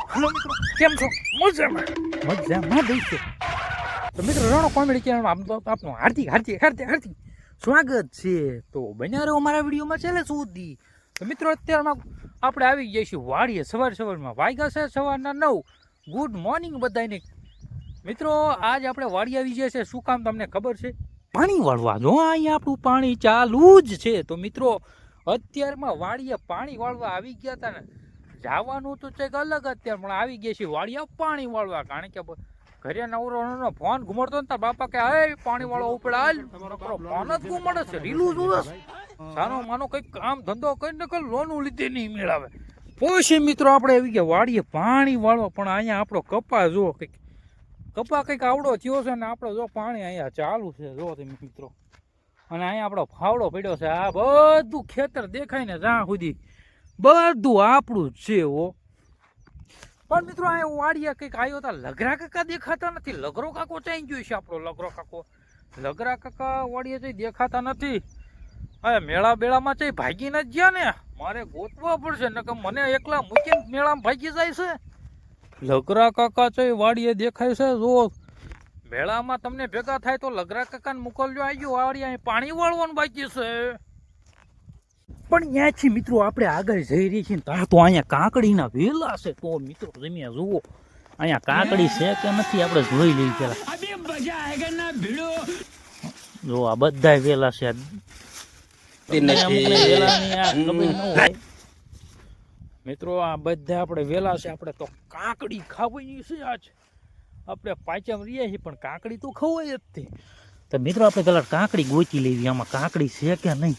Hello મિત્રો, કેમ છો? મજામાં દઈશું. તો મિત્રો રણો કોમેડી ચેનલ આપનું હાર્દિક સ્વાગત છે. તો બન્યા રહો અમારા વિડીયોમાં છેલ્લે સુધી. તો મિત્રો અત્યારમાં આપણે આવી ગયા છીએ વાડીએ સવારમાં વાગ્યા છે સવારના 9. ગુડ મોર્નિંગ બધાને. મિત્રો આજ આપણે વાડી આવી ગયા છે. શું કામ તમને ખબર છે? પાણી વાળવા. જો અહીંયા આપણું પાણી ચાલુ જ છે. તો મિત્રો અત્યારમાં વાડીએ પાણી વાળવા આવી ગયા હતા ને, જવાનું તો કંઈક અલગ અત્યારે પણ આવી ગયા છે વાડીએ પાણી વાળવા. કારણ કે ઘરે નવરો ફોન ઘુમડતો ને તાર બાપા કે હે પાણી વાળો ઉપડે હાલ, ફોન જ ઘુમડે છે, રીલું જોવે છે. સાનો માનો કંઈક કામ ધંધો કરીને કઈ લોનું લીધે નહીં મેળાવે. પછી મિત્રો આપણે આવી ગયા વાડીએ પાણી વાળવા. પણ અહીંયા આપણો કપા જો કંઈક આવડો થયો છે ને આપણે જો પાણી અહીંયા ચાલુ છે જો તમે મિત્રો. અને અહીંયા આપણો ફાવડો પડ્યો છે. આ બધું ખેતર દેખાય ને જ્યાં સુધી બધું આપણું જ છે. હો પણ મિત્રો અહીંયા વાડીએ કંઈક આવ્યો હતા. લગરા કાકા દેખાતા નથી. લગરો કાકો ચાઈ ગયો છે આપણો લગરો કાકો. લગરા કાકા વાડીએ જઈ દેખાતા નથી. હવે મેળા બેળામાં જઈ ભાગી નથી ગયા ને, મારે ગોતવા પડશે નકર મને એકલા મૂકીને મેળામાં ભાગી જાય છે. લગરા કાકા છે વાડીએ દેખાય છે. જો મેળામાં તમને ભેગા થાય તો લગરા કાકાને મોકલજો. આવજો વાડી અહીં પાણી વાળવાનું બાકી છે. પણ ત્યાંથી મિત્રો આપણે આગળ જઈ રહી છીએ ત્યાં તો અહીંયા કાકડીના વેલા છે. તો મિત્રો તમે જુઓ અહીંયા કાકડી છે કે નથી આપણે જોઈ લઈએ પેલા. જો આ બધા વેલા છે. મિત્રો આ બધા આપણે વેલા છે. આપણે તો કાકડી ખાવાની છે. આજ આપણે પાચમ રહીએ છીએ પણ કાકડી તો ખવાય જ તે. તો મિત્રો આપણે પેલા કાકડી ગોચી લેવી. આમાં કાકડી છે કે નહીં,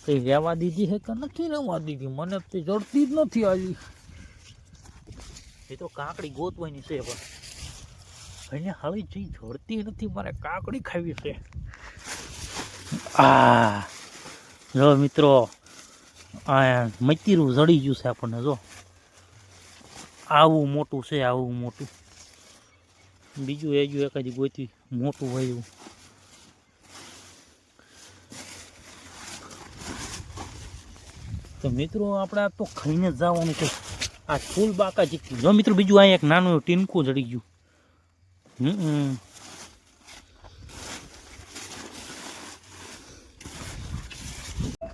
કઈ રહેવા દીધી છે કે નથી રહેવા દીધી, મને તો જડતી જ નથી આવી. એ તો કાકડી ગોતવાની છે પણ અહીંયા હાલી જઈ જડતી નથી. મારે કાકડી ખાવી છે. આ જો મિત્રો આ મતીરું જડી ગયું છે આપણને. જો આવું મોટું છે, આવું મોટું. બીજું એ ગયું એકાદી ગોતી મોટું હોય એવું. તો મિત્રો આપણે તો ખાઈને જ જવાનું છે. આ ફૂલ બાકા ચીકતું. જો મિત્રો બીજું અહીંયા એક નાનું ટીનકું જડી ગયું.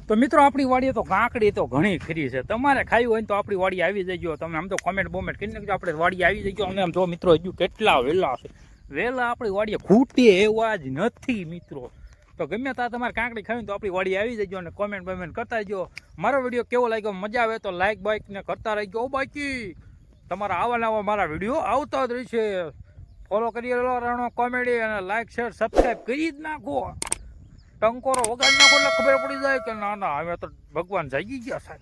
તો મિત્રો આપણી વાડીએ તો કાકડી તો ઘણી ખરી છે. તમારે ખાવી હોય તો આપણી વાડી આવી જજો. તમે આમ તો કોમેન્ટ બોમેન્ટ કરી નાખજો. આપણે વાડી આવી જજો. અને આમ જો મિત્રો હજુ કેટલા વેલા છે. વેલા આપણી વાડીએ ખૂટે એવા જ નથી મિત્રો. તો ગમે ત્યાં તમારે કાંકડી ખાવી તો આપણી વાડી આવી જજો અને કોમેન્ટ બોમેન્ટ કરતા રહેજો. મારો વિડીયો કેવો લાગ્યો, મજા આવે તો લાઈક બાઈક ને કરતા રહેજો. બાકી તમારા આવા નવા મારા વિડીયો આવતા જ રહેશે. ફોલો કરી લો રણો કોમેડી અને લાઈક શેર સબસ્ક્રાઈબ કરી જ નાખો. ટંકોરો વગાડી નાખો એટલે ખબર પડી જાય કે ના હવે તો ભગવાન જાગી ગયા સાહેબ.